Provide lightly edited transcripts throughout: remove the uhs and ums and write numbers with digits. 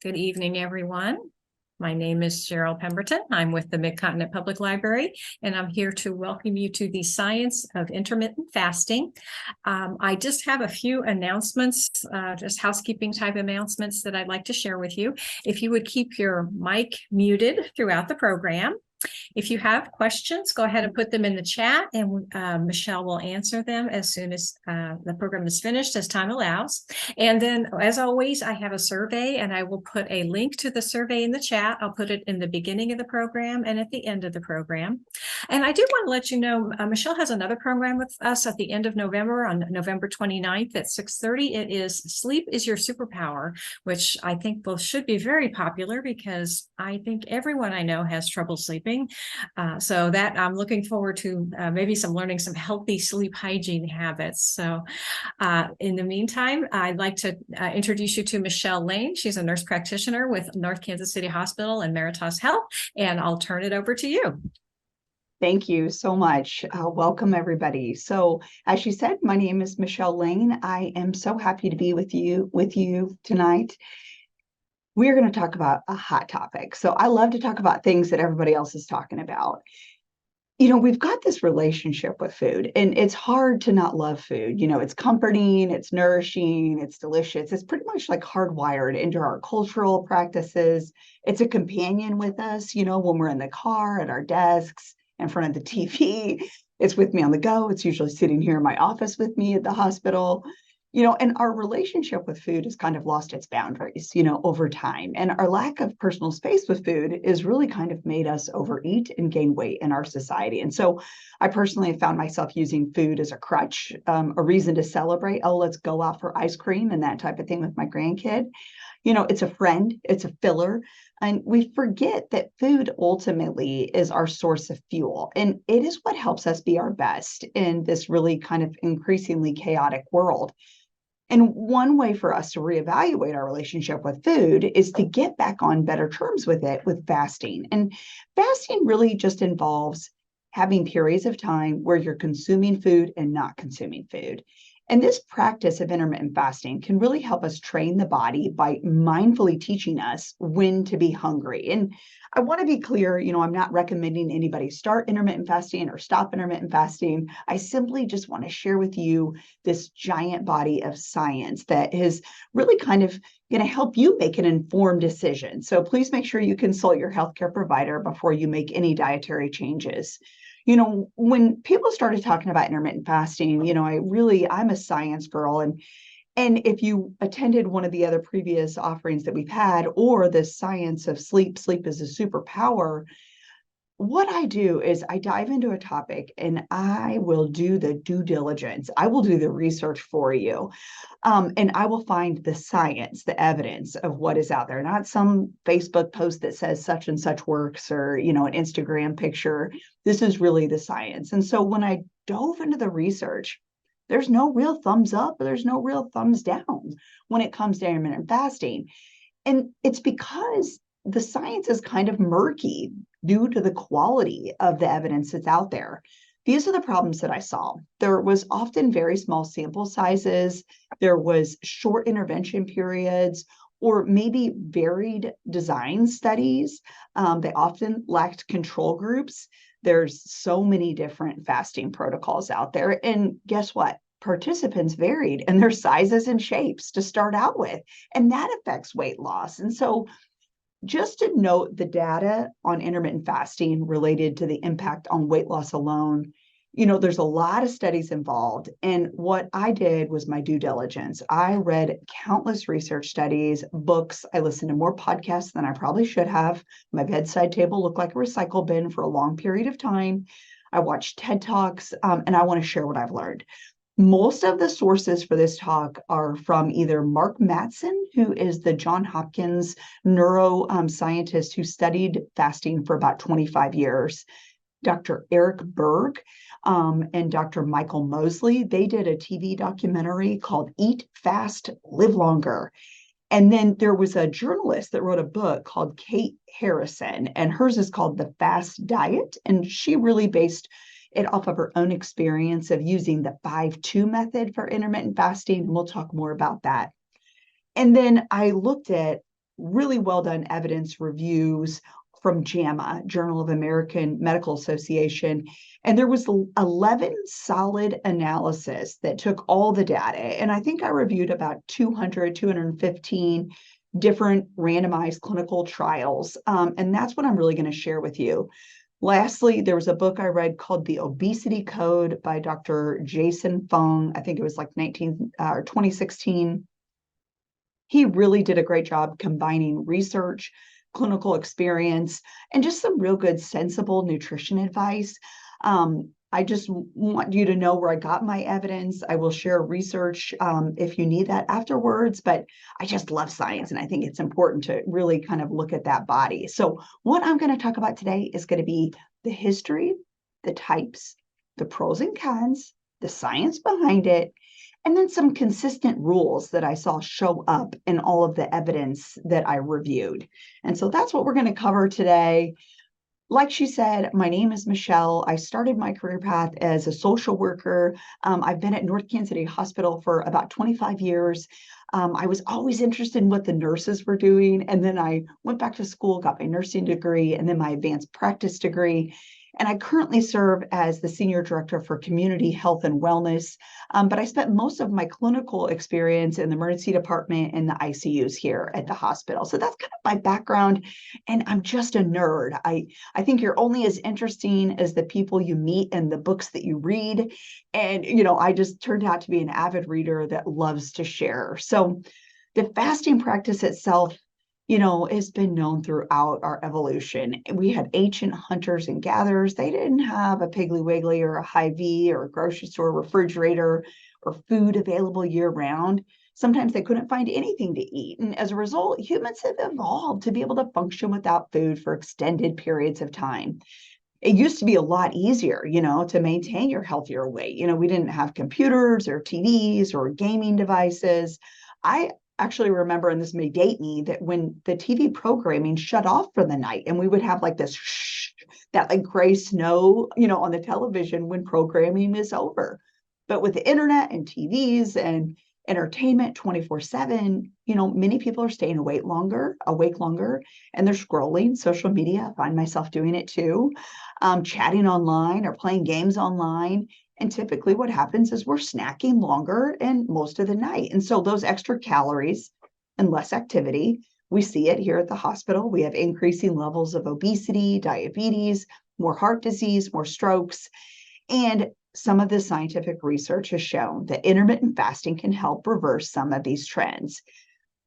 Good evening, everyone. My name is Cheryl Pemberton. I'm with the Mid-Continent Public Library, and I'm here to welcome you to the Science of Intermittent Fasting. I just have a few announcements, just housekeeping type announcements that I'd like to share with you. If you would keep your mic muted throughout the program. If you have questions, go ahead and put them in the chat, and Michelle will answer them as soon as the program is finished, as time allows. And then, as always, I have a survey, and I will put a link to the survey in the chat. I'll put it in the beginning of the program and at the end of the program. And I do want to let you know, Michelle has another program with us at the end of November, on November 29th at 6:30. It is Sleep is Your Superpower, which I think should be very popular because I think everyone I know has trouble sleeping. So that I'm looking forward to maybe learning some healthy sleep hygiene habits. So in the meantime, I'd like to introduce you to Michelle Lane. She's a nurse practitioner with North Kansas City Hospital and Meritas Health, and I'll turn it over to you. Thank you so much. Welcome, everybody. So, as she said, my name is Michelle Lane. I am so happy to be with you tonight. We're going to talk about a hot topic. So I love to talk about things that everybody else is talking about. You know, we've got this relationship with food, and it's hard to not love food. You know, it's comforting, it's nourishing, it's delicious. It's pretty much like hardwired into our cultural practices. It's a companion with us, you know, when we're in the car, at our desks, in front of the TV. It's with me on the go. It's usually sitting here in my office with me at the hospital. You know, and our relationship with food has kind of lost its boundaries, you know, over time. And our lack of personal space with food is really kind of made us overeat and gain weight in our society. And so I personally have found myself using food as a crutch, a reason to celebrate. Oh, let's go out for ice cream and that type of thing with my grandkid. You know, it's a friend, it's a filler. And we forget that food ultimately is our source of fuel. And it is what helps us be our best in this really kind of increasingly chaotic world. And one way for us to reevaluate our relationship with food is to get back on better terms with it with fasting. And fasting really just involves having periods of time where you're consuming food and not consuming food. And this practice of intermittent fasting can really help us train the body by mindfully teaching us when to be hungry. And I want to be clear, you know, I'm not recommending anybody start intermittent fasting or stop intermittent fasting. I simply just want to share with you this giant body of science that is really kind of going to help you make an informed decision. So please make sure you consult your healthcare provider before you make any dietary changes. You know, when people started talking about intermittent fasting, you know, I'm a science girl. And if you attended one of the other previous offerings that we've had, or the science of sleep is a superpower, what I do is I dive into a topic and I will do the due diligence. I will do the research for you. And I will find the science, the evidence of what is out there, not some Facebook post that says such and such works, or, you know, an Instagram picture. This is really the science. And so when I dove into the research, there's no real thumbs up, or there's no real thumbs down when it comes to intermittent fasting. And it's because the science is kind of murky due to the quality of the evidence that's out there. These are the problems that I saw. There was often very small sample sizes. There was short intervention periods, or maybe varied design studies. They often lacked control groups. There's so many different fasting protocols out there. And guess what? Participants varied in their sizes and shapes to start out with, and that affects weight loss. And so just to note the data on intermittent fasting related to the impact on weight loss alone, you know, there's a lot of studies involved. And what I did was my due diligence. I read countless research studies, books. I listened to more podcasts than I probably should have. My bedside table looked like a recycle bin for a long period of time. I watched TED Talks, and I want to share what I've learned. Most of the sources for this talk are from either Mark Mattson, who is the Johns Hopkins neuroscientist who studied fasting for about 25 years, Dr. Eric Berg, and Dr. Michael Mosley. They did a TV documentary called Eat Fast, Live Longer. And then there was a journalist that wrote a book called Kate Harrison, and hers is called The Fast Diet. And she really based it off of her own experience of using the 5-2 method for intermittent fasting. And we'll talk more about that. And then I looked at really well done evidence reviews from JAMA, Journal of American Medical Association. And there was 11 solid analysis that took all the data. And I think I reviewed about 215 different randomized clinical trials. And that's what I'm really going to share with you. Lastly, there was a book I read called The Obesity Code by Dr. Jason Fung. I think it was like 2016. He really did a great job combining research, clinical experience, and just some real good, sensible nutrition advice. I just want you to know where I got my evidence. I will share research if you need that afterwards, but I just love science, and I think it's important to really kind of look at that body. So what I'm going to talk about today is going to be the history, the types, the pros and cons, the science behind it, and then some consistent rules that I saw show up in all of the evidence that I reviewed. And so that's what we're going to cover today. Like she said, my name is Michelle. I started my career path as a social worker. I've been at North Kansas City Hospital for about 25 years. I was always interested in what the nurses were doing. And then I went back to school, got my nursing degree, and then my advanced practice degree. And I currently serve as the Senior Director for Community Health and Wellness. But I spent most of my clinical experience in the emergency department and the ICUs here at the hospital. So that's kind of my background. And I'm just a nerd. I think you're only as interesting as the people you meet and the books that you read. And, I just turned out to be an avid reader that loves to share. So the fasting practice itself, has been known throughout our evolution. We had ancient hunters and gatherers. They didn't have a Piggly Wiggly or a Hy-Vee or a grocery store refrigerator or food available year round. Sometimes they couldn't find anything to eat. And as a result, humans have evolved to be able to function without food for extended periods of time. It used to be a lot easier, to maintain your healthier weight. We didn't have computers or TVs or gaming devices. I actually remember, and this may date me, that when the TV programming shut off for the night and we would have like this that like gray snow, on the television when programming is over. But with the internet and TVs and entertainment 24/7, many people are staying awake longer, and they're scrolling social media. I find myself doing it too, chatting online or playing games online. And typically what happens is we're snacking longer and most of the night. And so those extra calories and less activity, we see it here at the hospital. We have increasing levels of obesity, diabetes, more heart disease, more strokes. And some of the scientific research has shown that intermittent fasting can help reverse some of these trends.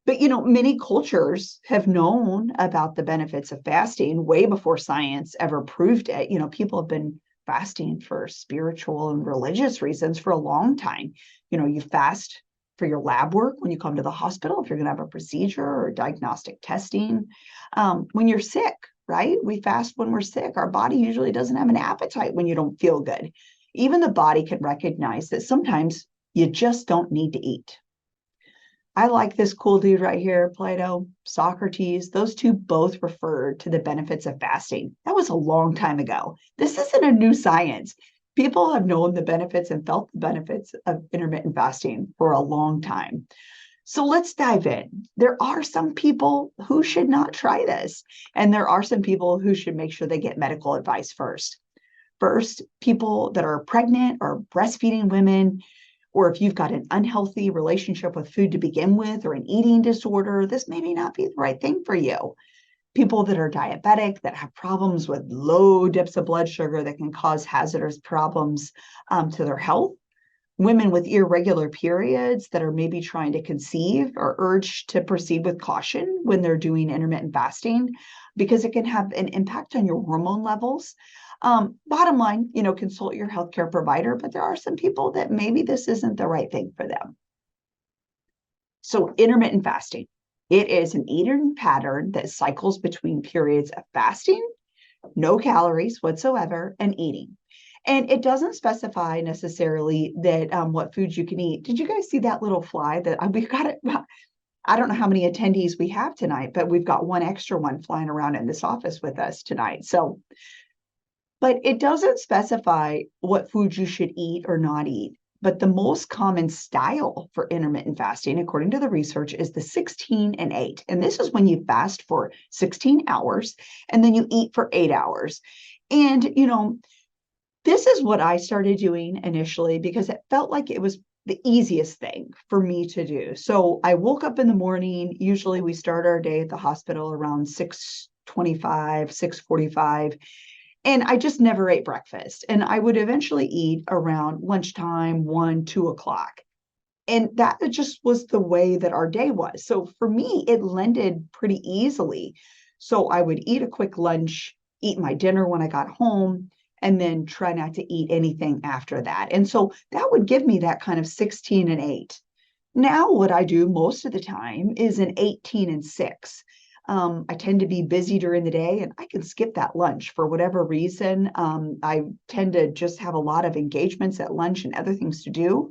But, many cultures have known about the benefits of fasting way before science ever proved it. People have been fasting for spiritual and religious reasons for a long time. You fast for your lab work when you come to the hospital, if you're going to have a procedure or diagnostic testing. When you're sick, right? We fast when we're sick. Our body usually doesn't have an appetite when you don't feel good. Even the body can recognize that sometimes you just don't need to eat. I like this cool dude right here, Plato, Socrates. Those two both referred to the benefits of fasting. That was a long time ago. This isn't a new science. People have known the benefits and felt the benefits of intermittent fasting for a long time. So let's dive in. There are some people who should not try this, and there are some people who should make sure they get medical advice first. First, people that are pregnant or breastfeeding women, or if you've got an unhealthy relationship with food to begin with, or an eating disorder, this may not be the right thing for you. People that are diabetic, that have problems with low dips of blood sugar that can cause hazardous problems to their health. Women with irregular periods that are maybe trying to conceive are urged to proceed with caution when they're doing intermittent fasting, because it can have an impact on your hormone levels. Bottom line, consult your healthcare provider, but there are some people that maybe this isn't the right thing for them. So intermittent fasting, it is an eating pattern that cycles between periods of fasting, no calories whatsoever, and eating. And it doesn't specify necessarily that what foods you can eat. Did you guys see that little fly that we've got it? I don't know how many attendees we have tonight, but we've got one extra one flying around in this office with us tonight. But it doesn't specify what foods you should eat or not eat. But the most common style for intermittent fasting, according to the research, is the 16 and 8. And this is when you fast for 16 hours and then you eat for 8 hours. And, this is what I started doing initially because it felt like it was the easiest thing for me to do. So I woke up in the morning. Usually we start our day at the hospital around 6:25, 6:45. And I just never ate breakfast. And I would eventually eat around lunchtime, 1, 2 o'clock. And that just was the way that our day was. So for me, it lended pretty easily. So I would eat a quick lunch, eat my dinner when I got home, and then try not to eat anything after that. And so that would give me that kind of 16 and 8. Now, what I do most of the time is an 18 and 6. I tend to be busy during the day and I can skip that lunch for whatever reason. I tend to just have a lot of engagements at lunch and other things to do.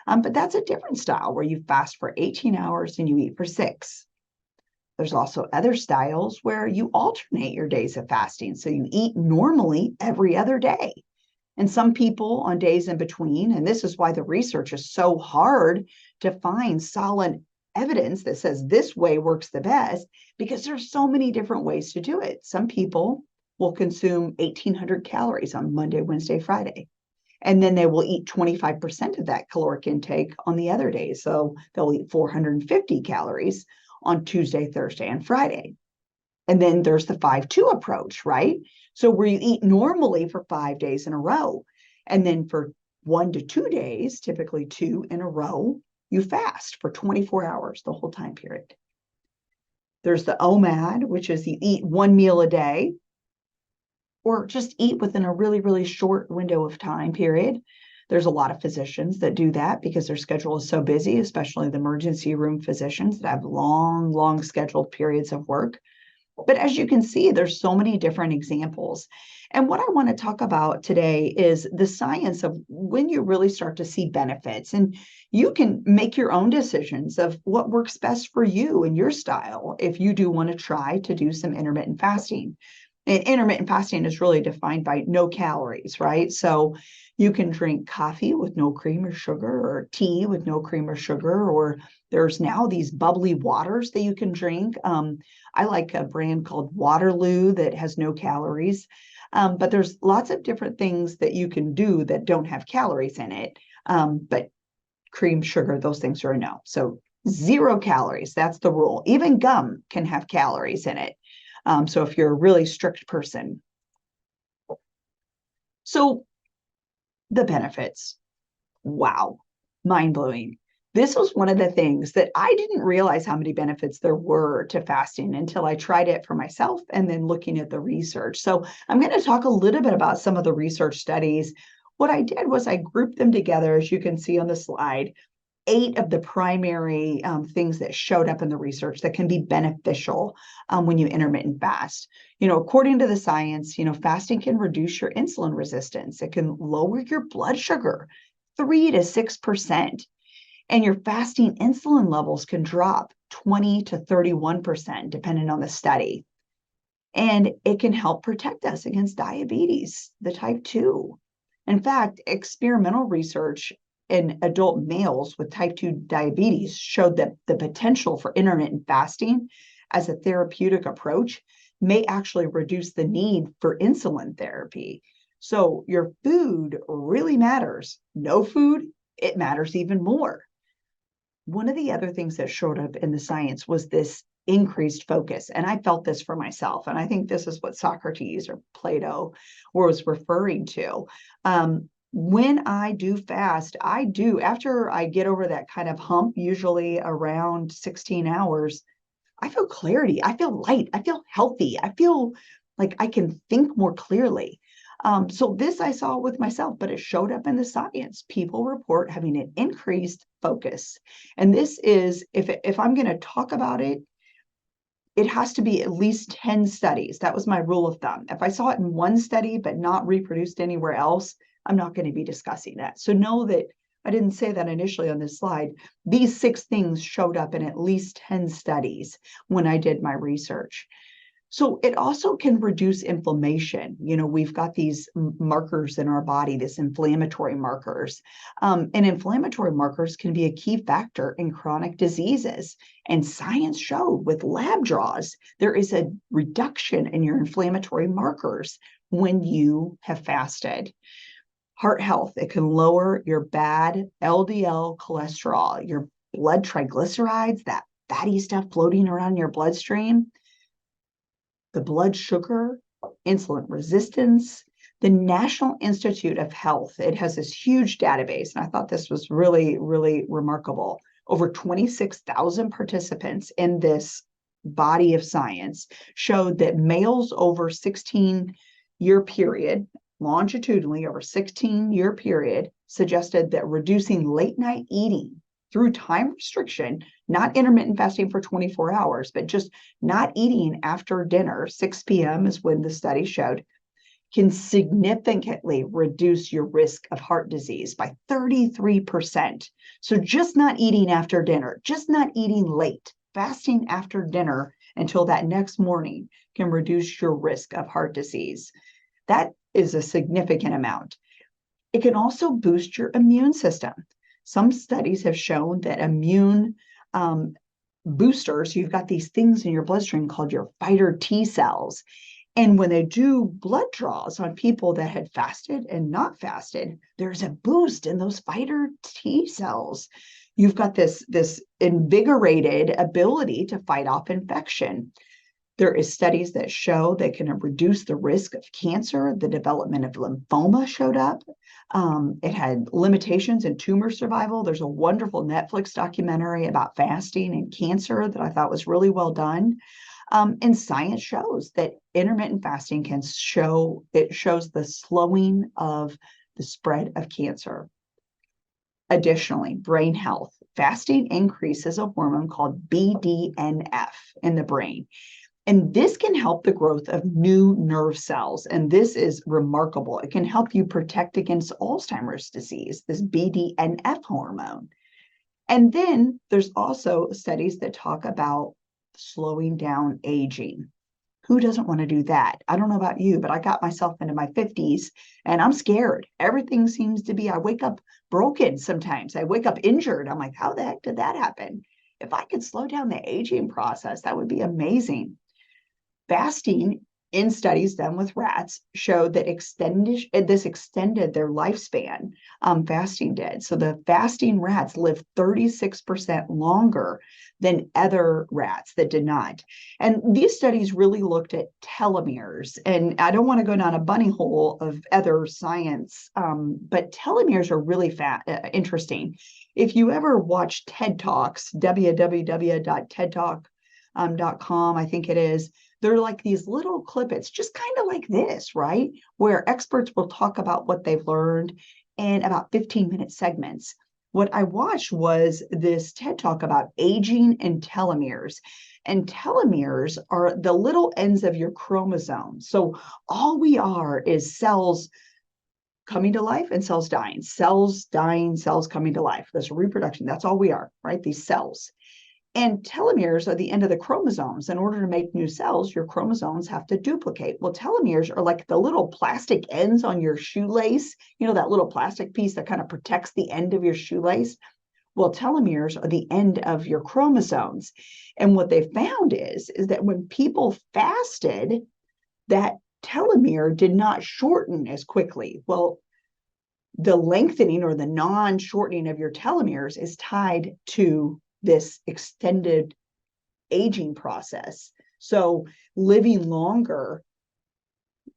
But that's a different style where you fast for 18 hours and you eat for 6. There's also other styles where you alternate your days of fasting. So you eat normally every other day. And some people on days in between, and this is why the research is so hard to find solid evidence that says this way works the best, because there's so many different ways to do it. Some people will consume 1,800 calories on Monday, Wednesday, Friday. And then they will eat 25% of that caloric intake on the other days. So they'll eat 450 calories on Tuesday, Thursday, and Friday. And then there's the 5-2 approach, right? So where you eat normally for 5 days in a row. And then for 1 to 2 days, typically 2 in a row, you fast for 24 hours, the whole time period. There's the OMAD, which is you eat 1 meal a day, or just eat within a really, really short window of time period. There's a lot of physicians that do that because their schedule is so busy, especially the emergency room physicians that have long, long scheduled periods of work. But as you can see, there's so many different examples. And what I want to talk about today is the science of when you really start to see benefits. And you can make your own decisions of what works best for you and your style if you do want to try to do some intermittent fasting. And intermittent fasting is really defined by no calories, right? So you can drink coffee with no cream or sugar, or tea with no cream or sugar, or there's now these bubbly waters that you can drink. I like a brand called Waterloo that has no calories. But there's lots of different things that you can do that don't have calories in it. But cream, sugar, those things are a no. So 0 calories, that's the rule. Even gum can have calories in it. So if you're a really strict person. So the benefits, wow, mind-blowing. This was one of the things that I didn't realize how many benefits there were to fasting until I tried it for myself and then looking at the research. So I'm going to talk a little bit about some of the research studies. What I did was I grouped them together, as you can see on the slide, 8 of the primary things that showed up in the research that can be beneficial when you intermittent fast. According to the science, fasting can reduce your insulin resistance. It can lower your blood sugar 3 to 6%. And your fasting insulin levels can drop 20 to 31%, depending on the study. And it can help protect us against diabetes, the type 2. In fact, experimental research in adult males with type 2 diabetes showed that the potential for intermittent fasting as a therapeutic approach may actually reduce the need for insulin therapy. So your food really matters. No food, it matters even more. One of the other things that showed up in the science was this increased focus. And I felt this for myself. And I think this is what Socrates or Plato was referring to. When I do fast, after I get over that kind of hump, usually around 16 hours, I feel clarity. I feel light. I feel healthy. I feel like I can think more clearly. So this I saw with myself, but it showed up in the science. People report having an increased focus. And this is, if I'm going to talk about it, it has to be at least 10 studies. That was my rule of thumb. If I saw it in one study, but not reproduced anywhere else, I'm not going to be discussing that. So know that I didn't say that initially on this slide. These 6 things showed up in at least 10 studies when I did my research. So it also can reduce inflammation. We've got these markers in our body, this inflammatory markers. And inflammatory markers can be a key factor in chronic diseases. And science showed with lab draws, there is a reduction in your inflammatory markers when you have fasted. Heart health, it can lower your bad LDL cholesterol, your blood triglycerides, that fatty stuff floating around your bloodstream, the blood sugar, insulin resistance. The National Institute of Health, it has this huge database, and I thought this was really, really remarkable. Over 26,000 participants in this body of science showed that males over 16-year period, longitudinally over 16-year period, suggested that reducing late night eating through time restriction, not intermittent fasting for 24 hours, but just not eating after dinner, 6 p.m. is when the study showed, can significantly reduce your risk of heart disease by 33%. So just not eating after dinner, just not eating late, fasting after dinner until that next morning can reduce your risk of heart disease. That is a significant amount. It can also boost your immune system. Some studies have shown that immune boosters, you've got these things in your bloodstream called your fighter T cells. And when they do blood draws on people that had fasted and not fasted, there's a boost in those fighter T cells. You've got this invigorated ability to fight off infection. There is studies that show they can reduce the risk of cancer. The development of lymphoma showed up. It had limitations in tumor survival. There's a wonderful Netflix documentary about fasting and cancer that I thought was really well done. And science shows that intermittent fasting shows the slowing of the spread of cancer. Additionally, brain health. Fasting increases a hormone called BDNF in the brain. And this can help the growth of new nerve cells. And this is remarkable. It can help you protect against Alzheimer's disease, this BDNF hormone. And then there's also studies that talk about slowing down aging. Who doesn't want to do that? I don't know about you, but I got myself into my 50s and I'm scared. Everything seems to be, I wake up broken sometimes. I wake up injured. I'm like, how the heck did that happen? If I could slow down the aging process, that would be amazing. Fasting in studies done with rats showed that this extended their lifespan. Fasting did. So the fasting rats lived 36% longer than other rats that did not. And these studies really looked at telomeres. And I don't want to go down a bunny hole of other science, but telomeres are really interesting. If you ever watch TED Talks, www.tedtalk.com, I think it is, they're like these little clippets, just kind of like this, right? Where experts will talk about what they've learned in about 15-minute segments. What I watched was this TED Talk about aging and telomeres. And telomeres are the little ends of your chromosomes. So all we are is cells coming to life and cells dying, cells dying, cells coming to life. That's reproduction. That's all we are, right? These cells. And telomeres are the end of the chromosomes. In order to make new cells, your chromosomes have to duplicate. Well, telomeres are like the little plastic ends on your shoelace, that little plastic piece that kind of protects the end of your shoelace. Well, telomeres are the end of your chromosomes. And what they found is that when people fasted, that telomere did not shorten as quickly. Well, the lengthening or the non-shortening of your telomeres is tied to this extended aging process. So living longer,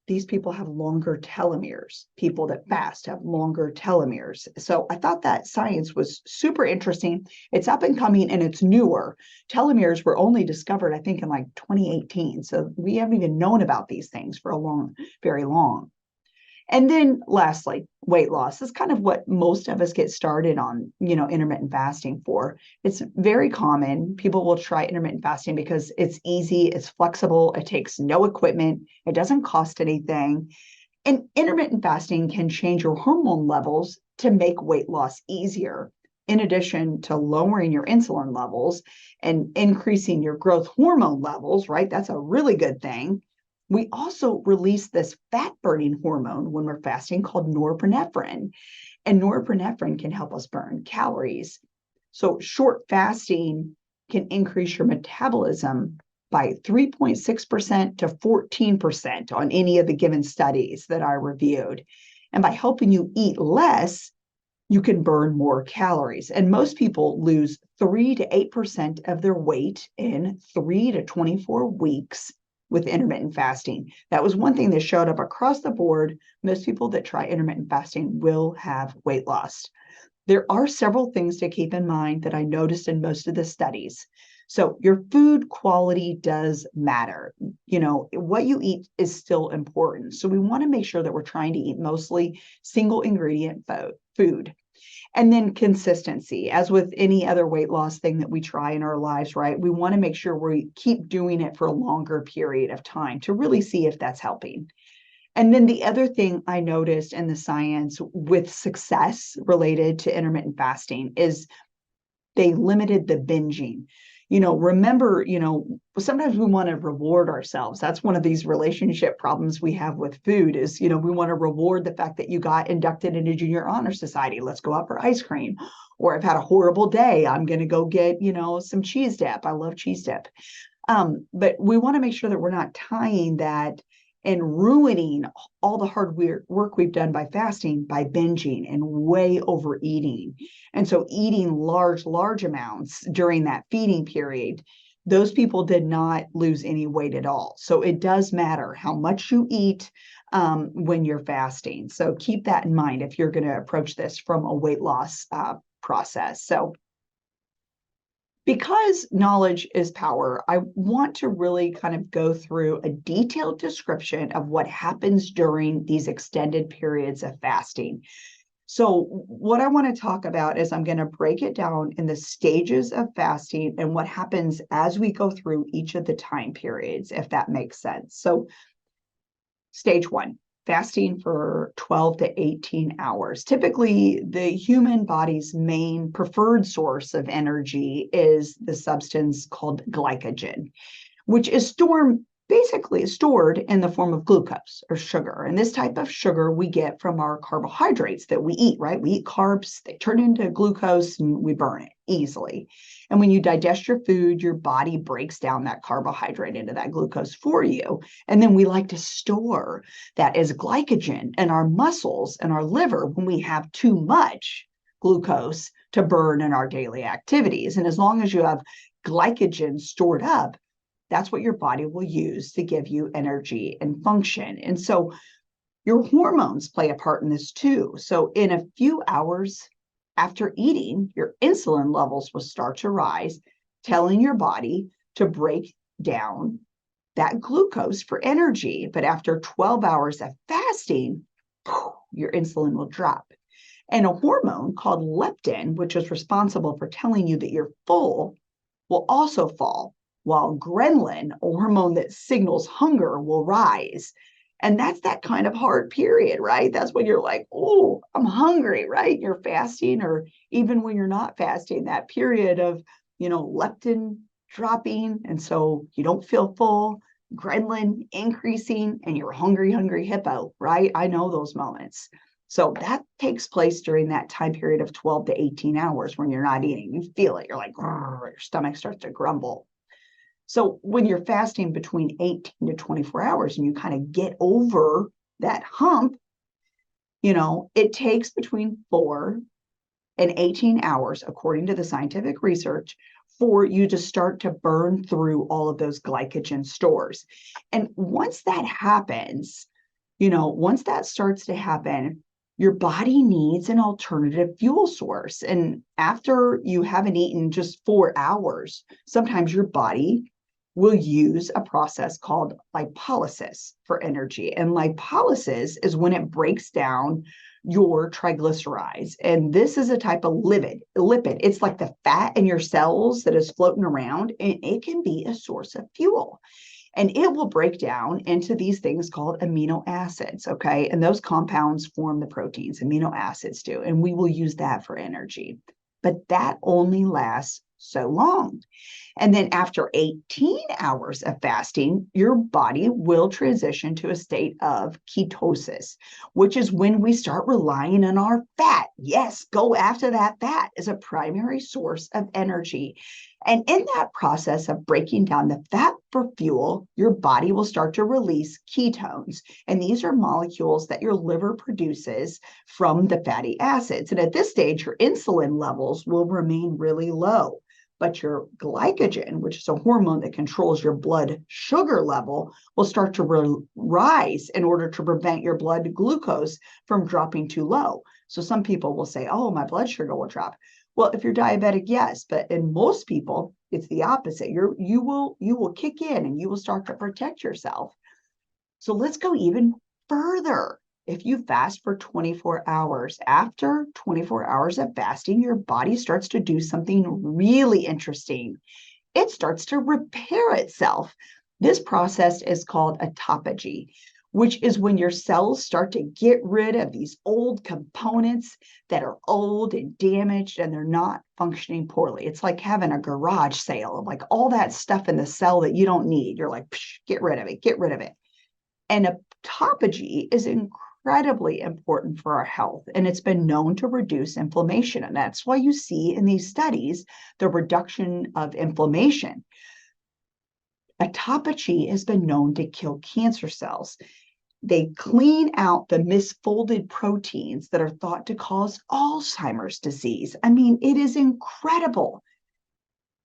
these people have longer telomeres. People that fast have longer telomeres. So I thought that science was super interesting. It's up and coming and it's newer. Telomeres were only discovered, I think, in like 2018. So we haven't even known about these things for very long. And then lastly, weight loss is kind of what most of us get started on, intermittent fasting for. It's very common. People will try intermittent fasting because it's easy, it's flexible, it takes no equipment, it doesn't cost anything. And intermittent fasting can change your hormone levels to make weight loss easier. in addition to lowering your insulin levels and increasing your growth hormone levels, right? That's a really good thing. We also release this fat burning hormone when we're fasting called norepinephrine. And norepinephrine can help us burn calories. So short fasting can increase your metabolism by 3.6% to 14% on any of the given studies that I reviewed. And by helping you eat less, you can burn more calories. And most people lose 3 to 8% of their weight in 3 to 24 weeks with intermittent fasting. That was one thing that showed up across the board. Most people that try intermittent fasting will have weight loss. There are several things to keep in mind that I noticed in most of the studies. So your food quality does matter. You know, what you eat is still important. So we want to make sure that we're trying to eat mostly single ingredient food. And then consistency, as with any other weight loss thing that we try in our lives, right? We want to make sure we keep doing it for a longer period of time to really see if that's helping. And then the other thing I noticed in the science with success related to intermittent fasting is they limited the binging. You know, remember, sometimes we want to reward ourselves. That's one of these relationship problems we have with food is, we want to reward the fact that you got inducted into junior honor society. Let's go out for ice cream. Or I've had a horrible day. I'm going to go get, some cheese dip. I love cheese dip. But we want to make sure that we're not tying that and ruining all the hard work we've done by fasting, by binging and way overeating. And so eating large amounts during that feeding period, those people did not lose any weight at all. So it does matter how much you eat when you're fasting. So keep that in mind if you're going to approach this from a weight loss process. So because knowledge is power, I want to really kind of go through a detailed description of what happens during these extended periods of fasting. So what I want to talk about is I'm going to break it down in the stages of fasting and what happens as we go through each of the time periods, if that makes sense. So stage 1. Fasting for 12 to 18 hours. Typically, the human body's main preferred source of energy is the substance called glycogen, which is stored in the form of glucose or sugar. And this type of sugar we get from our carbohydrates that we eat, right? We eat carbs, they turn into glucose and we burn it easily. And when you digest your food, your body breaks down that carbohydrate into that glucose for you. And then we like to store that as glycogen in our muscles and our liver when we have too much glucose to burn in our daily activities. And as long as you have glycogen stored up, that's what your body will use to give you energy and function. And so your hormones play a part in this too. So in a few hours after eating, your insulin levels will start to rise, telling your body to break down that glucose for energy. But after 12 hours of fasting, your insulin will drop. And a hormone called leptin, which is responsible for telling you that you're full, will also fall, while ghrelin, a hormone that signals hunger, will rise. And that's that kind of hard period, right? That's when you're like, oh, I'm hungry, right? You're fasting, or even when you're not fasting, that period of, leptin dropping. And so you don't feel full, ghrelin increasing, and you're hungry hippo, right? I know those moments. So that takes place during that time period of 12 to 18 hours when you're not eating. You feel it. You're like, your stomach starts to grumble. So when you're fasting between 18 to 24 hours and you kind of get over that hump, it takes between 4 and 18 hours, according to the scientific research, for you to start to burn through all of those glycogen stores. And once that happens, once that starts to happen, your body needs an alternative fuel source. And after you haven't eaten just 4 hours, sometimes your body will use a process called lipolysis for energy. And lipolysis is when it breaks down your triglycerides. And this is a type of lipid. It's like the fat in your cells that is floating around, and it can be a source of fuel. And it will break down into these things called amino acids, okay? And those compounds form the proteins, amino acids do, and we will use that for energy. but that only lasts so long. And then after 18 hours of fasting, your body will transition to a state of ketosis, which is when we start relying on our fat. Yes, go after that fat as a primary source of energy. And in that process of breaking down the fat for fuel, your body will start to release ketones. And these are molecules that your liver produces from the fatty acids. And at this stage, your insulin levels will remain really low. But your glycogen, which is a hormone that controls your blood sugar level, will start to rise in order to prevent your blood glucose from dropping too low. So some people will say, oh, my blood sugar will drop. Well, if you're diabetic, yes, but in most people, it's the opposite. You will kick in and you will start to protect yourself. So let's go even further. If you fast for 24 hours, after 24 hours of fasting, your body starts to do something really interesting. It starts to repair itself. This process is called autophagy, which is when your cells start to get rid of these old components that are old and damaged and they're not functioning poorly. It's like having a garage sale of like all that stuff in the cell that you don't need. You're like, get rid of it, get rid of it. And autophagy is incredibly important for our health, and it's been known to reduce inflammation. And that's why you see in these studies the reduction of inflammation. Autophagy has been known to kill cancer cells. They clean out the misfolded proteins that are thought to cause Alzheimer's disease. I mean, it is incredible.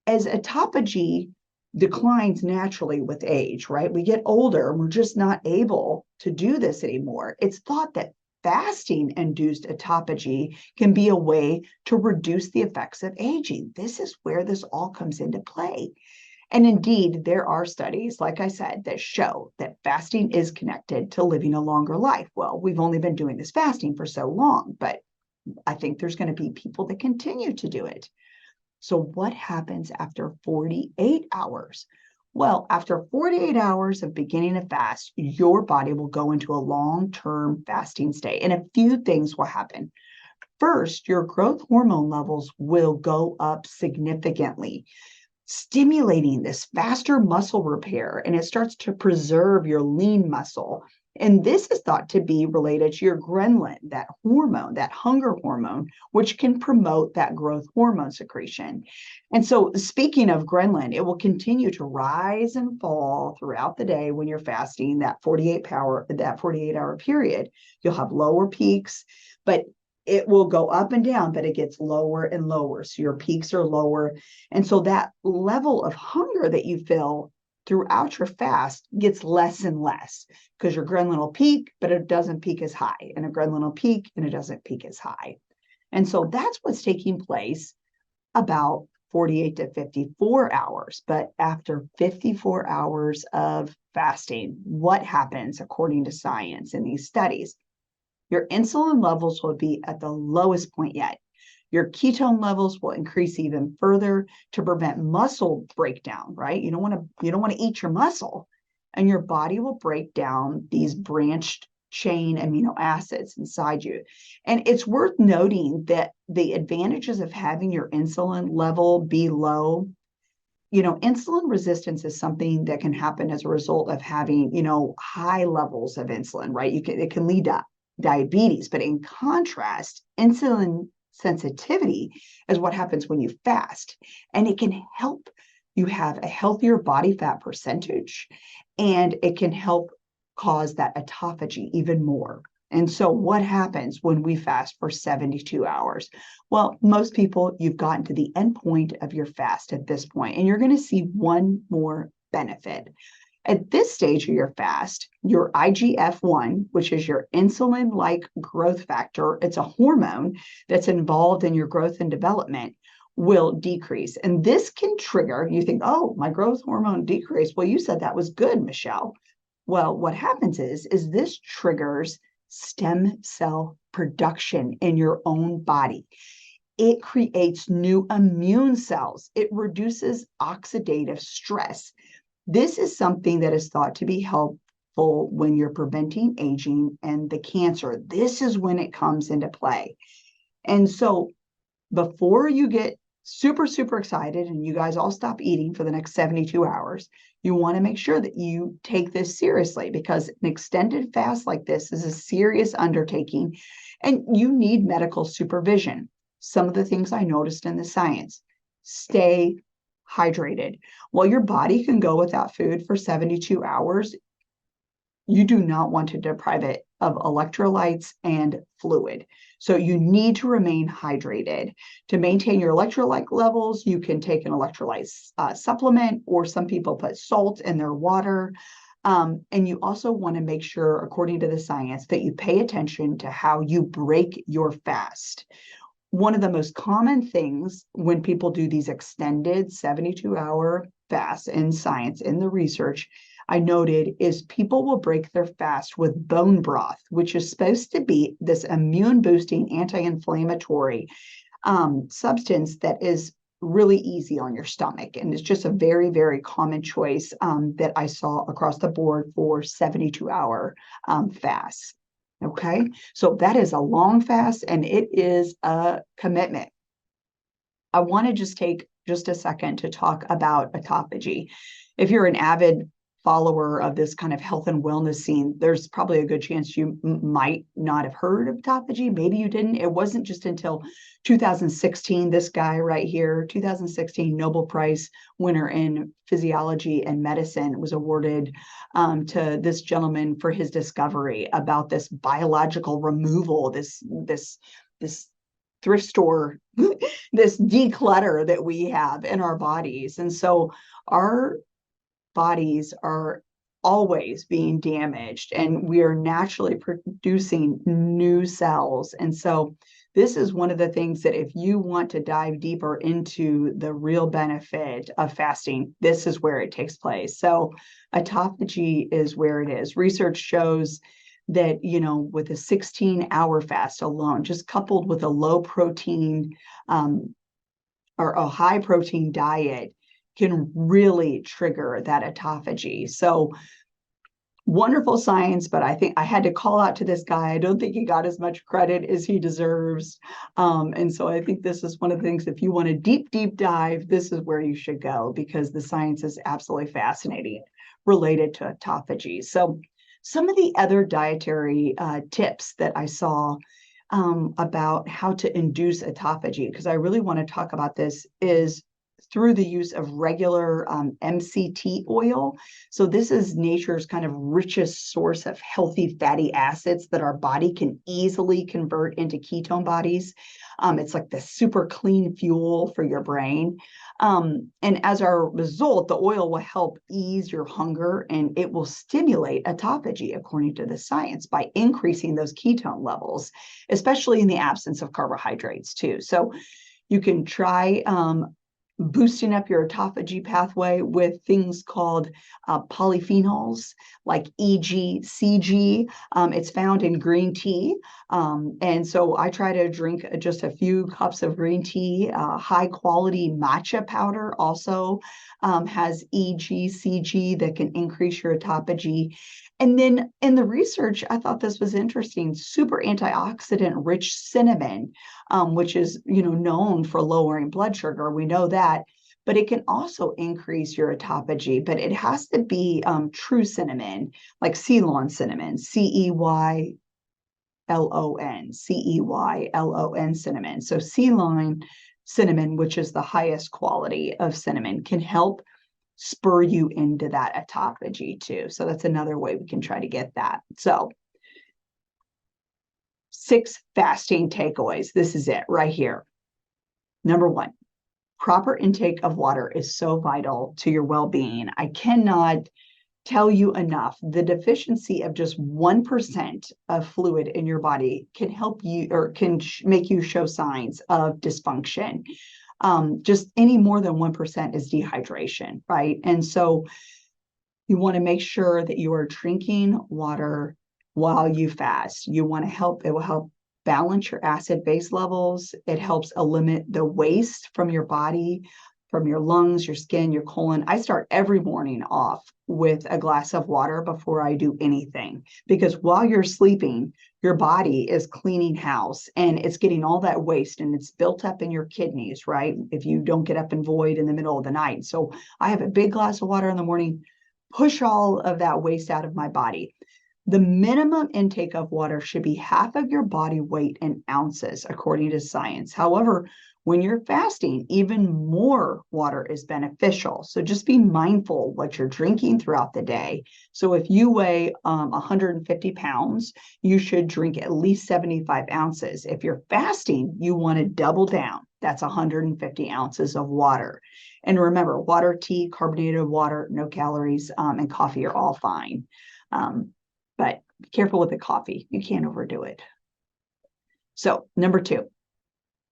As autophagy declines naturally with age, right? We get older and we're just not able to do this anymore. It's thought that fasting induced autophagy can be a way to reduce the effects of aging. This is where this all comes into play. And indeed, there are studies, like I said, that show that fasting is connected to living a longer life. Well, we've only been doing this fasting for so long, but I think there's going to be people that continue to do it. So what happens after 48 hours? Well, after 48 hours of beginning a fast, your body will go into a long-term fasting state, and a few things will happen. First, your growth hormone levels will go up significantly, stimulating this faster muscle repair, and it starts to preserve your lean muscle. And this is thought to be related to your ghrelin, that hormone, that hunger hormone, which can promote that growth hormone secretion. And so speaking of ghrelin, it will continue to rise and fall throughout the day when you're fasting, that 48-hour period. You'll have lower peaks, but it will go up and down, but it gets lower and lower. So your peaks are lower. And so that level of hunger that you feel throughout your fast gets less and less, because your ghrelin will peak, but it doesn't peak as high, and a ghrelin will peak and it doesn't peak as high. And so that's what's taking place about 48 to 54 hours. But after 54 hours of fasting, what happens according to science in these studies? Your insulin levels will be at the lowest point yet. Your ketone levels will increase even further to prevent muscle breakdown, right? You don't want to eat your muscle, and your body will break down these branched chain amino acids inside you. And it's worth noting that the advantages of having your insulin level be low, insulin resistance is something that can happen as a result of having, high levels of insulin, right? It can lead to diabetes, but in contrast, insulin sensitivity is what happens when you fast, and it can help you have a healthier body fat percentage, and it can help cause that autophagy even more. And so what happens when we fast for 72 hours? Well, most people, you've gotten to the end point of your fast at this point, and you're going to see one more benefit. At this stage of your fast, your IGF-1, which is your insulin-like growth factor, it's a hormone that's involved in your growth and development, will decrease. And this can trigger, you think, oh, my growth hormone decreased. Well, you said that was good, Michelle. Well, what happens is this triggers stem cell production in your own body. It creates new immune cells. It reduces oxidative stress. This is something that is thought to be helpful when you're preventing aging and the cancer. This is when it comes into play. And so before you get super, super excited and you guys all stop eating for the next 72 hours, you want to make sure that you take this seriously, because an extended fast like this is a serious undertaking and you need medical supervision. Some of the things I noticed in the science: stay hydrated. While your body can go without food for 72 hours, you do not want to deprive it of electrolytes and fluid. So you need to remain hydrated. To maintain your electrolyte levels, you can take an electrolyte supplement, or some people put salt in their water. And you also want to make sure, according to the science, that you pay attention to how you break your fast. One of the most common things when people do these extended 72-hour fasts in science, in the research I noted, is people will break their fast with bone broth, which is supposed to be this immune boosting anti-inflammatory substance that is really easy on your stomach. And it's just a very, very common choice that I saw across the board for 72-hour fasts. Okay, so that is a long fast and it is a commitment. I want to just take just a second to talk about autophagy. If you're an avid follower of this kind of health and wellness scene, there's probably a good chance you might not have heard of autophagy. Maybe you didn't. It wasn't just until 2016, this guy right here, 2016 Nobel Prize winner in physiology and medicine, was awarded to this gentleman for his discovery about this biological removal, this thrift store, this declutter that we have in our bodies. And so our bodies are always being damaged and we are naturally producing new cells. And so this is one of the things that, if you want to dive deeper into the real benefit of fasting, this is where it takes place. So autophagy is where it is. Research shows that, with a 16-hour fast alone, just coupled with a low protein or a high protein diet, can really trigger that autophagy. So wonderful science, but I think I had to call out to this guy. I don't think he got as much credit as he deserves. And so I think this is one of the things, if you want a deep, deep dive, this is where you should go, because the science is absolutely fascinating related to autophagy. So some of the other dietary tips that I saw about how to induce autophagy, because I really want to talk about this, is through the use of regular MCT oil. So this is nature's kind of richest source of healthy fatty acids that our body can easily convert into ketone bodies. It's like the super clean fuel for your brain. And as a result, the oil will help ease your hunger and it will stimulate autophagy, according to the science, by increasing those ketone levels, especially in the absence of carbohydrates too. So you can try boosting up your autophagy pathway with things called polyphenols, like EGCG. It's found in green tea. And so I try to drink just a few cups of green tea. High quality matcha powder also has EGCG that can increase your autophagy. And then in the research, I thought this was interesting: super antioxidant rich cinnamon, which is known for lowering blood sugar. We know that, but it can also increase your autophagy. But it has to be true cinnamon, like Ceylon cinnamon, Ceylon cinnamon. So Ceylon cinnamon, which is the highest quality of cinnamon, can help spur you into that autophagy too. So that's another way we can try to get that. So 6 fasting takeaways. This is it right here. Number 1, proper intake of water is so vital to your well-being. I cannot tell you enough. The deficiency of just 1% of fluid in your body can help you, or can make you show signs of dysfunction. Just any more than 1% is dehydration, right? And so you want to make sure that you are drinking water while you fast. You want to help, it will help balance your acid base levels. It helps eliminate the waste from your body, from your lungs, your skin, your colon. I start every morning off with a glass of water before I do anything, because while you're sleeping, your body is cleaning house and it's getting all that waste and it's built up in your kidneys, right? If you don't get up and void in the middle of the night. So I have a big glass of water in the morning, push all of that waste out of my body. The minimum intake of water should be half of your body weight in ounces, according to science. However, when you're fasting, even more water is beneficial. So just be mindful what you're drinking throughout the day. So if you weigh 150 pounds, you should drink at least 75 ounces. If you're fasting, you want to double down. That's 150 ounces of water. And remember, water, tea, carbonated water, no calories, and coffee are all fine. But be careful with the coffee. You can't overdo it. So number 2,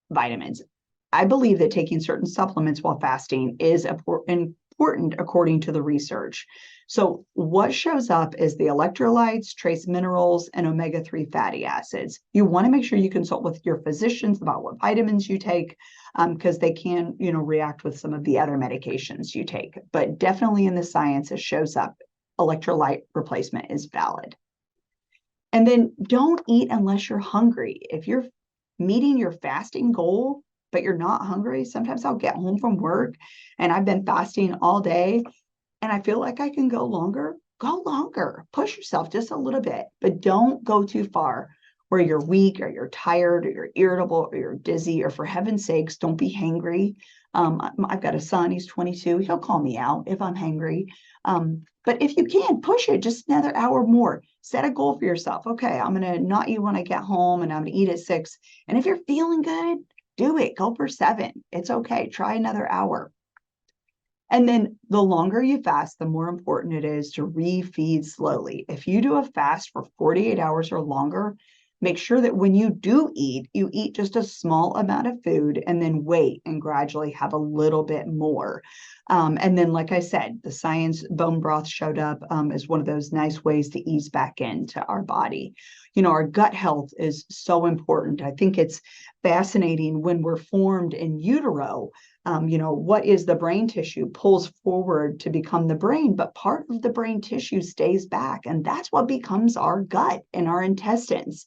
vitamins. I believe that taking certain supplements while fasting is important according to the research. So what shows up is the electrolytes, trace minerals, and omega-3 fatty acids. You want to make sure you consult with your physicians about what vitamins you take, because they can, react with some of the other medications you take. But definitely in the science, it shows up. Electrolyte replacement is valid. And then don't eat unless you're hungry. If you're meeting your fasting goal, but you're not hungry, sometimes I'll get home from work and I've been fasting all day and I feel like I can go longer. Go longer. Push yourself just a little bit, but don't go too far where you're weak or you're tired or you're irritable or you're dizzy, or for heaven's sakes, don't be hangry. I've got a son, he's 22. He'll call me out if I'm hangry. But if you can, push it just another hour more. Set a goal for yourself. Okay, I'm going to not eat when I get home and I'm going to eat at 6. And if you're feeling good, do it. Go for 7. It's okay. Try another hour. And then the longer you fast, the more important it is to refeed slowly. If you do a fast for 48 hours or longer, make sure that when you do eat, you eat just a small amount of food and then wait and gradually have a little bit more. And then, like I said, the science bone broth showed up as one of those nice ways to ease back into our body. Our gut health is so important. I think it's fascinating when we're formed in utero. What is the brain tissue pulls forward to become the brain, but part of the brain tissue stays back. And that's what becomes our gut and our intestines.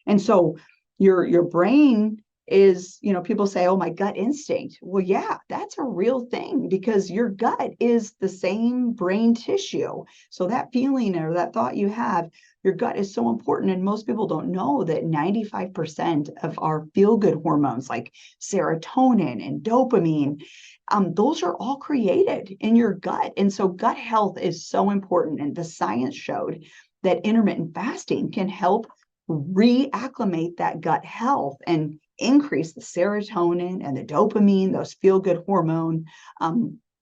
And so your brain is, people say, oh, my gut instinct. Well, yeah, that's a real thing because your gut is the same brain tissue. So that feeling or that thought you have, your gut is so important. And most people don't know that 95% of our feel-good hormones like serotonin and dopamine, those are all created in your gut. And so gut health is so important. And the science showed that intermittent fasting can help reacclimate that gut health and increase the serotonin and the dopamine, those feel-good hormone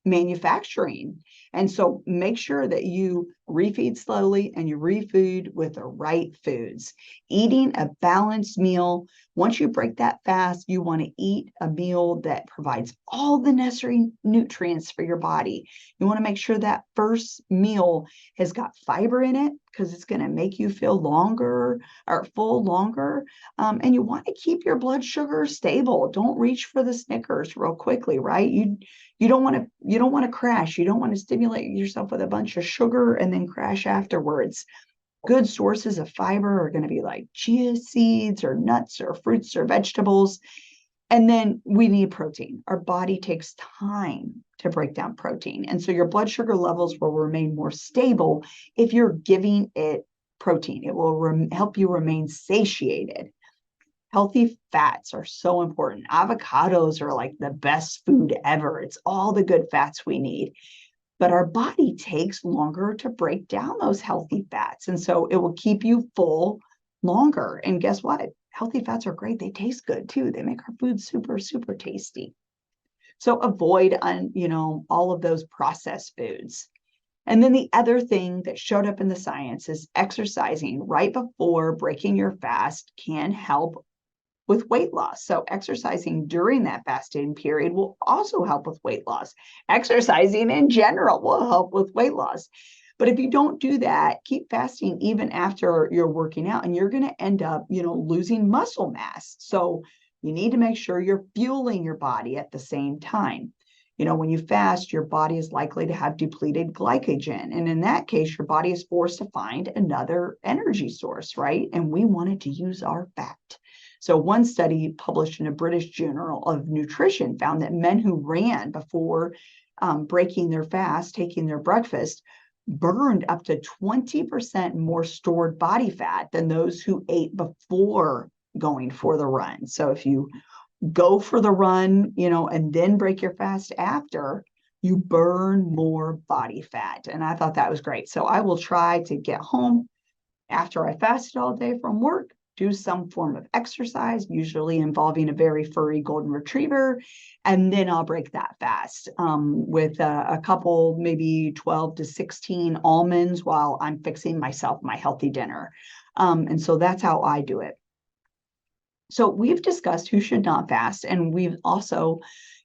manufacturing. And so make sure that you refeed slowly and you refeed with the right foods. Eating a balanced meal. Once you break that fast, you want to eat a meal that provides all the necessary nutrients for your body. You want to make sure that first meal has got fiber in it because it's going to make you feel longer or full longer. And you want to keep your blood sugar stable. Don't reach for the Snickers real quickly, right? You don't want to crash. You don't want to stimulate yourself with a bunch of sugar and then crash afterwards. Good sources of fiber are going to be like chia seeds or nuts or fruits or vegetables. And then we need protein. Our body takes time to break down protein. And so your blood sugar levels will remain more stable if you're giving it protein. It will help you remain satiated. Healthy fats are so important. Avocados are like the best food ever. It's all the good fats we need. But our body takes longer to break down those healthy fats. And so it will keep you full longer. And guess what? Healthy fats are great. They taste good too. They make our food super, super tasty. So avoid all of those processed foods. And then the other thing that showed up in the science is exercising right before breaking your fast can help with weight loss. So exercising during that fasting period will also help with weight loss. Exercising in general will help with weight loss. But if you don't do that, keep fasting even after you're working out, and you're going to end up, losing muscle mass. So you need to make sure you're fueling your body at the same time. When you fast, your body is likely to have depleted glycogen. And in that case, your body is forced to find another energy source, right? And we wanted to use our fat. So one study published in a British Journal of Nutrition found that men who ran before breaking their fast, taking their breakfast, burned up to 20% more stored body fat than those who ate before going for the run. So if you go for the run, and then break your fast after, you burn more body fat. And I thought that was great. So I will try to get home after I fasted all day from work, do some form of exercise, usually involving a very furry golden retriever, and then I'll break that fast with a couple, maybe 12 to 16 almonds while I'm fixing myself my healthy dinner. And so that's how I do it. So we've discussed who should not fast, and we've also,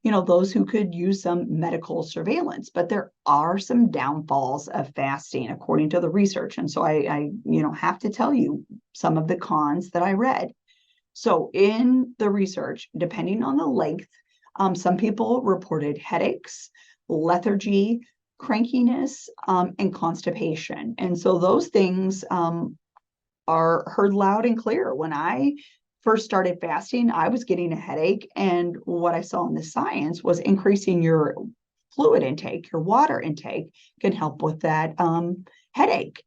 those who could use some medical surveillance, but there are some downfalls of fasting according to the research. And so I have to tell you some of the cons that I read. So in the research, depending on the length, some people reported headaches, lethargy, crankiness, and constipation. And so those things are heard loud and clear. When I first started fasting, I was getting a headache. And what I saw in the science was increasing your fluid intake, your water intake can help with that headache.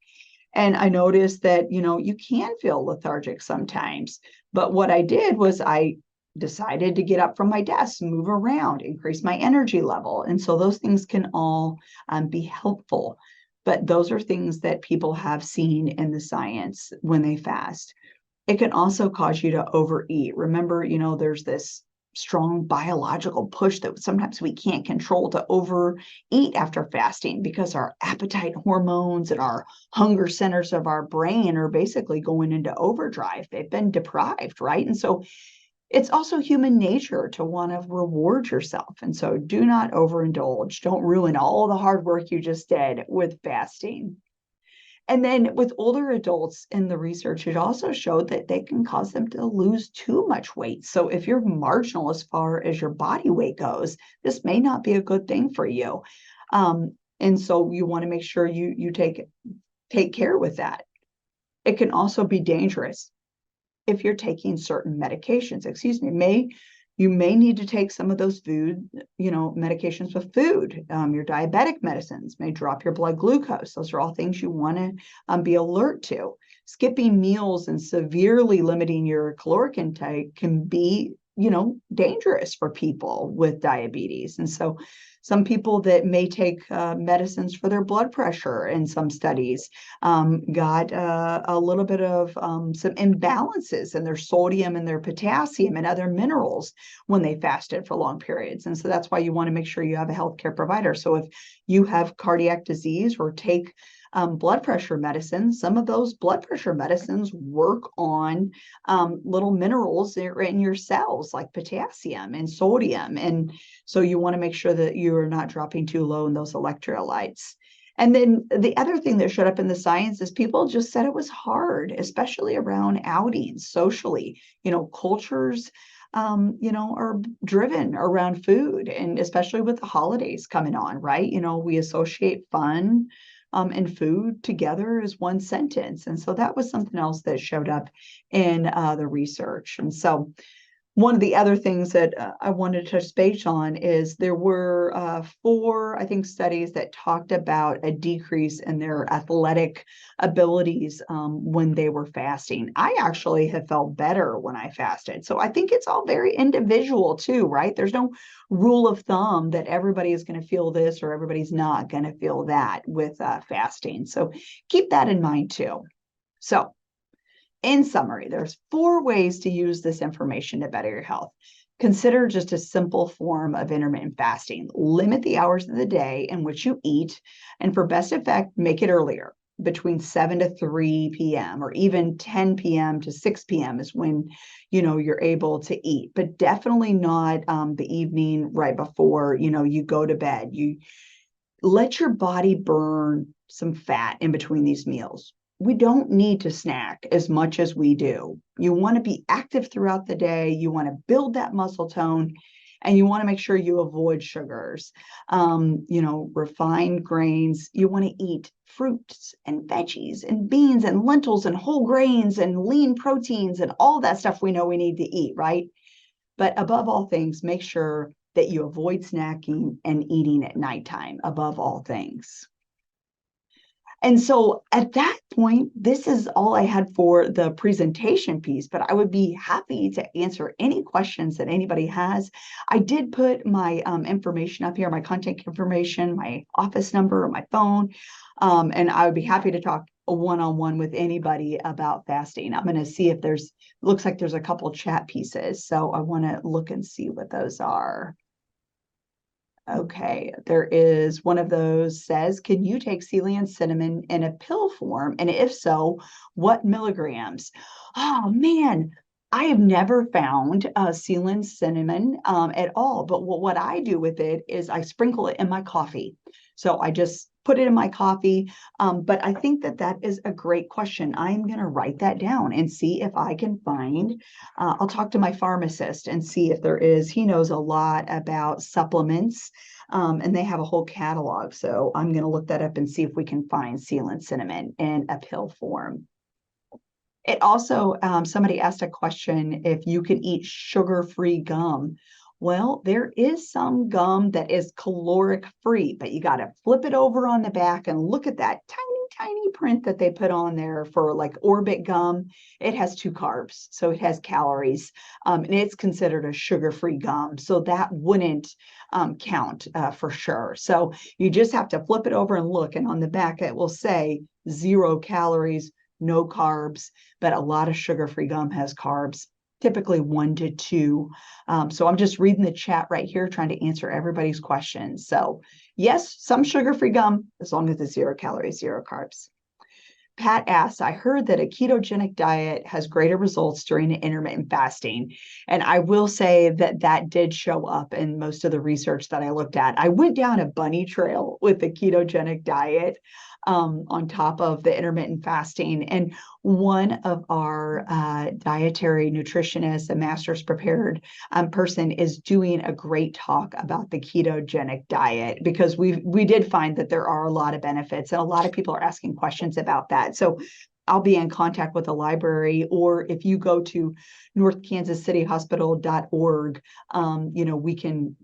And I noticed that, you can feel lethargic sometimes. But what I did was I decided to get up from my desk, move around, increase my energy level. And so those things can all be helpful. But those are things that people have seen in the science when they fast. It can also cause you to overeat. Remember, there's this strong biological push that sometimes we can't control to overeat after fasting because our appetite hormones and our hunger centers of our brain are basically going into overdrive. They've been deprived, right? And so it's also human nature to want to reward yourself. And so do not overindulge. Don't ruin all the hard work you just did with fasting. And then with older adults in the research, it also showed that they can cause them to lose too much weight. So if you're marginal as far as your body weight goes, this may not be a good thing for you. And so you want to make sure you take care with that. It can also be dangerous if you're taking certain medications. You may need to take some of those medications with food. Your diabetic medicines may drop your blood glucose. Those are all things you want to be alert to. Skipping meals and severely limiting your caloric intake can be, dangerous for people with diabetes. And so some people that may take medicines for their blood pressure in some studies got a little bit of some imbalances in their sodium and their potassium and other minerals when they fasted for long periods. And so that's why you want to make sure you have a healthcare provider. So if you have cardiac disease or take blood pressure medicines, some of those blood pressure medicines work on little minerals in your cells like potassium and sodium. And so you want to make sure that you're not dropping too low in those electrolytes. And then the other thing that showed up in the science is people just said it was hard, especially around outings socially. Cultures are driven around food, and especially with the holidays coming on, right? We associate fun and food together as one sentence. And so that was something else that showed up in the research. And so one of the other things that I wanted to touch base on is there were 4, I think, studies that talked about a decrease in their athletic abilities when they were fasting. I actually have felt better when I fasted. So I think it's all very individual too, right? There's no rule of thumb that everybody is going to feel this or everybody's not going to feel that with fasting. So keep that in mind too. So in summary, there's 4 ways to use this information to better your health. Consider just a simple form of intermittent fasting. Limit the hours of the day in which you eat, and for best effect, make it earlier, between 7 to 3 p.m. or even 10 p.m. to 6 p.m. is when you're able to eat, but definitely not the evening right before you go to bed. You let your body burn some fat in between these meals. We don't need to snack as much as we do. You want to be active throughout the day. You want to build that muscle tone. and you want to make sure you avoid sugars. Refined grains. You want to eat fruits and veggies and beans and lentils and whole grains and lean proteins and all that stuff we know we need to eat, right? But above all things, make sure that you avoid snacking and eating at nighttime, above all things. And so at that point, this is all I had for the presentation piece, but I would be happy to answer any questions that anybody has. I did put my information up here, my contact information, my office number, my phone, and I would be happy to talk one-on-one with anybody about fasting. I'm going to see if looks like there's a couple chat pieces. So I want to look and see what those are. Okay, there is one of those says, can you take Ceylon cinnamon in a pill form? And if so, what milligrams? Oh man, I have never found Ceylon cinnamon at all. But what I do with it is I sprinkle it in my coffee. So I just put it in my coffee. But I think that is a great question. I'm going to write that down and see if I can find, I'll talk to my pharmacist and see if he knows a lot about supplements, and they have a whole catalog. So I'm going to look that up and see if we can find Ceylon cinnamon in a pill form. It also, somebody asked a question if you can eat sugar-free gum. Well, there is some gum that is caloric free, but you got to flip it over on the back and look at that tiny print that they put on there for like Orbit gum. It has 2 carbs, so it has calories, and it's considered a sugar-free gum. So that wouldn't count for sure. So you just have to flip it over and look, and on the back it will say 0 calories, no carbs, but a lot of sugar-free gum has carbs, typically 1 to 2. So I'm just reading the chat right here, trying to answer everybody's questions. So yes, some sugar-free gum, as long as it's 0 calories, 0 carbs. Pat asks, I heard that a ketogenic diet has greater results during intermittent fasting. And I will say that did show up in most of the research that I looked at. I went down a bunny trail with the ketogenic diet on top of the intermittent fasting. And one of our dietary nutritionists, a master's prepared person, is doing a great talk about the ketogenic diet, because we did find that there are a lot of benefits, and a lot of people are asking questions about that. So I'll be in contact with the library, or if you go to northkansascityhospital.org, we can,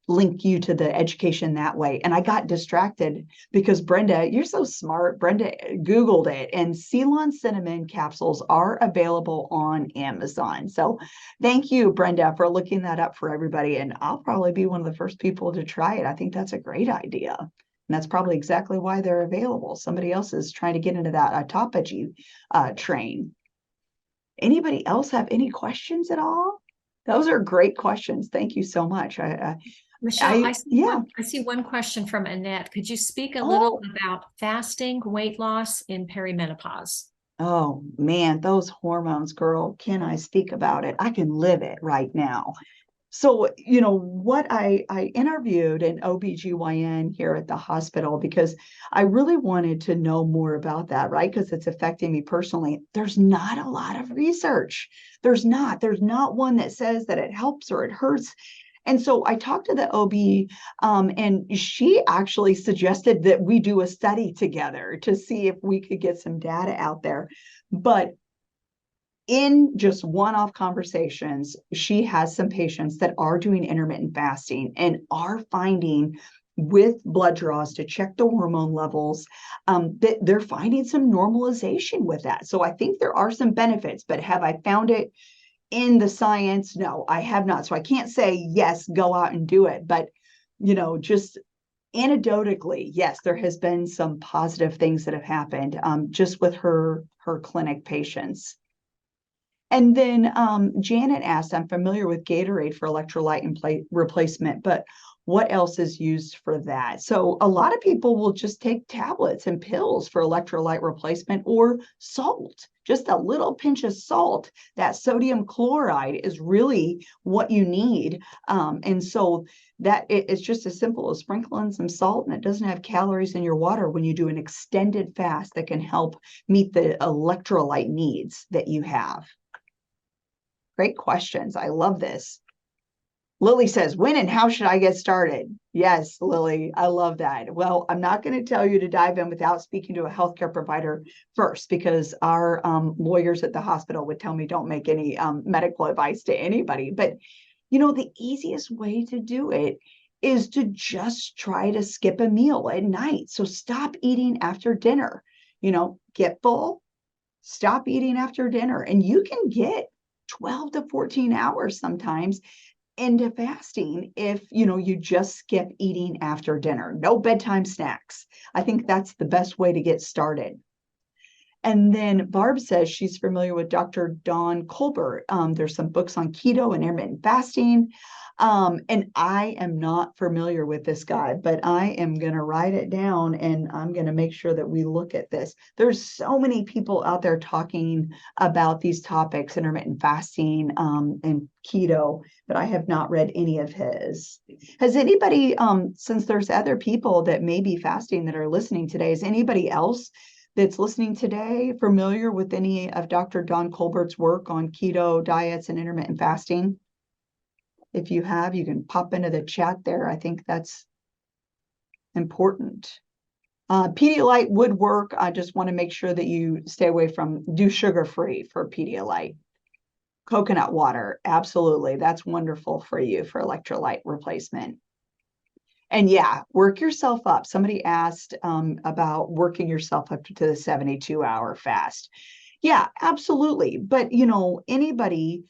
link you to the education that way. And I got distracted because Brenda, you're so smart. Brenda Googled it, and Ceylon cinnamon capsules are available on Amazon. So thank you, Brenda, for looking that up for everybody. And I'll probably be one of the first people to try it. I think that's a great idea. And that's probably exactly why they're available. Somebody else is trying to get into that autophagy train. Anybody else have any questions at all? Those are great questions. Thank you so much. Michelle, I see one question from Annette. Could you speak a little about fasting, weight loss in perimenopause? Oh man, those hormones, girl, can I speak about it? I can live it right now. So, what I interviewed an OBGYN here at the hospital because I really wanted to know more about that, right? Because it's affecting me personally. There's not a lot of research. There's not one that says that it helps or it hurts. And so I talked to the OB, and she actually suggested that we do a study together to see if we could get some data out there. But in just one-off conversations, she has some patients that are doing intermittent fasting and are finding with blood draws to check the hormone levels, that they're finding some normalization with that. So I think there are some benefits, but have I found it in the science? No, I have not. So I can't say, yes, go out and do it. But, just anecdotally, yes, there has been some positive things that have happened just with her clinic patients. And then Janet asked, I'm familiar with Gatorade for electrolyte and replacement, but what else is used for that? So a lot of people will just take tablets and pills for electrolyte replacement, or salt, just a little pinch of salt. That sodium chloride is really what you need. And so that it's just as simple as sprinkling some salt, and it doesn't have calories in your water when you do an extended fast that can help meet the electrolyte needs that you have. Great questions. I love this. Lily says, when and how should I get started? Yes, Lily, I love that. Well, I'm not going to tell you to dive in without speaking to a healthcare provider first, because our lawyers at the hospital would tell me don't make any medical advice to anybody. But, the easiest way to do it is to just try to skip a meal at night. So stop eating after dinner, get full, stop eating after dinner, and you can get 12 to 14 hours sometimes into fasting if you just skip eating after dinner. No bedtime snacks. I think that's the best way to get started. And then Barb says she's familiar with Dr. Don Colbert. There's some books on keto and intermittent fasting. And I am not familiar with this guy, but I am going to write it down and I'm going to make sure that we look at this. There's so many people out there talking about these topics, intermittent fasting and keto, but I have not read any of his. Has anybody, since there's other people that may be fasting that are listening today, is anybody else that's listening today familiar with any of Dr. Don Colbert's work on keto diets and intermittent fasting? If you have, you can pop into the chat there. I think that's important. Pedialyte would work. I just want to make sure that you stay away from, do sugar-free for Pedialyte. Coconut water, absolutely. That's wonderful for you for electrolyte replacement. And yeah, work yourself up. Somebody asked about working yourself up to the 72-hour fast. Yeah, absolutely. But, anybody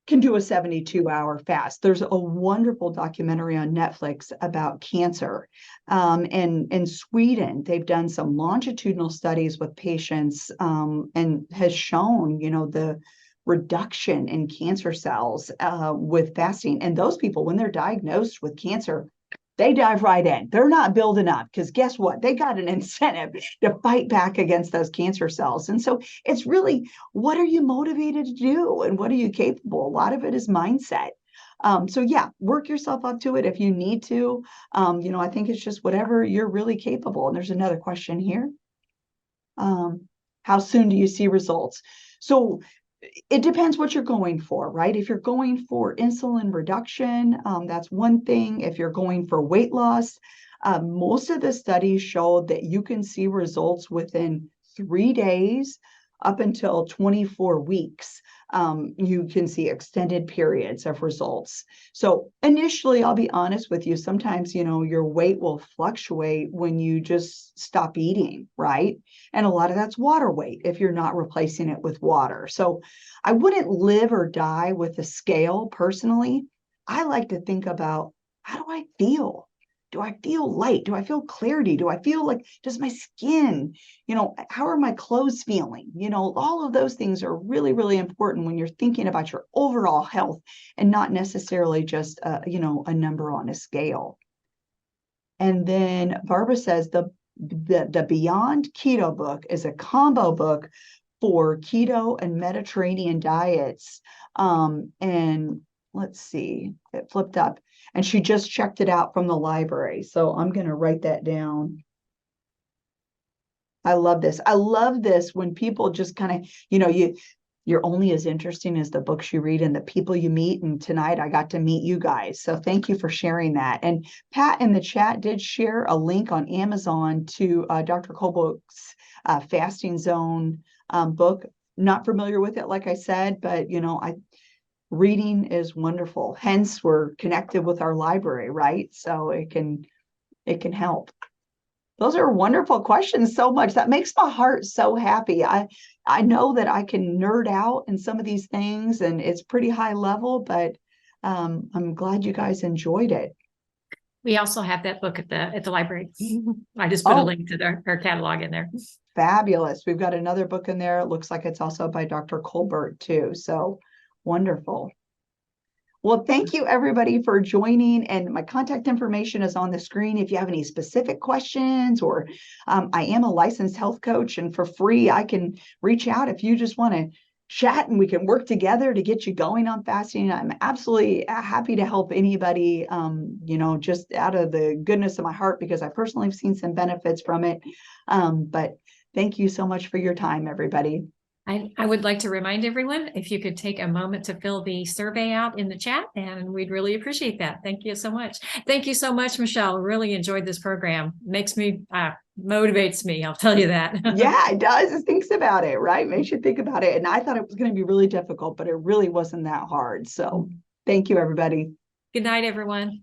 can do a 72-hour fast. There's a wonderful documentary on Netflix about cancer. In Sweden, they've done some longitudinal studies with patients and has shown, the reduction in cancer cells with fasting. And those people, when they're diagnosed with cancer, they dive right in. They're not building up because guess what? They got an incentive to fight back against those cancer cells. And so it's really, what are you motivated to do and what are you capable? A lot of it is mindset. So yeah, work yourself up to it if you need to. I think it's just whatever you're really capable. And there's another question here. How soon do you see results? So it depends what you're going for, right? If you're going for insulin reduction, that's one thing. If you're going for weight loss, most of the studies show that you can see results within 3 days up until 24 weeks. You can see extended periods of results. So initially, I'll be honest with you, sometimes, your weight will fluctuate when you just stop eating, right? And a lot of that's water weight if you're not replacing it with water. So I wouldn't live or die with a scale personally. I like to think about, how do I feel? Do I feel light? Do I feel clarity? Do I feel like, does my skin, how are my clothes feeling? All of those things are really, really important when you're thinking about your overall health and not necessarily just, a number on a scale. And then Barbara says the Beyond Keto book is a combo book for keto and Mediterranean diets. And let's see, it flipped up. And she just checked it out from the library. So I'm going to write that down. I love this. I love this when people just kind of, you're only as interesting as the books you read and the people you meet. And tonight I got to meet you guys. So thank you for sharing that. And Pat in the chat did share a link on Amazon to Dr. Colbert's Fasting Zone book. Not familiar with it, like I said, but, reading is wonderful. Hence, we're connected with our library, right? So it can help. Those are wonderful questions so much. That makes my heart so happy. I know that I can nerd out in some of these things and it's pretty high level, but I'm glad you guys enjoyed it. We also have that book at the library. I just put a link to her catalog in there. Fabulous. We've got another book in there. It looks like it's also by Dr. Colbert too. So wonderful. Well, thank you everybody for joining, and my contact information is on the screen. If you have any specific questions, or I am a licensed health coach, and for free, I can reach out if you just want to chat and we can work together to get you going on fasting. I'm absolutely happy to help anybody, just out of the goodness of my heart, because I personally have seen some benefits from it. But thank you so much for your time, everybody. I would like to remind everyone, if you could take a moment to fill the survey out in the chat, and we'd really appreciate that. Thank you so much. Thank you so much, Michelle. Really enjoyed this program. Makes me, motivates me, I'll tell you that. Yeah, it does. It thinks about it, right? Makes you think about it. And I thought it was going to be really difficult, but it really wasn't that hard. So thank you, everybody. Good night, everyone.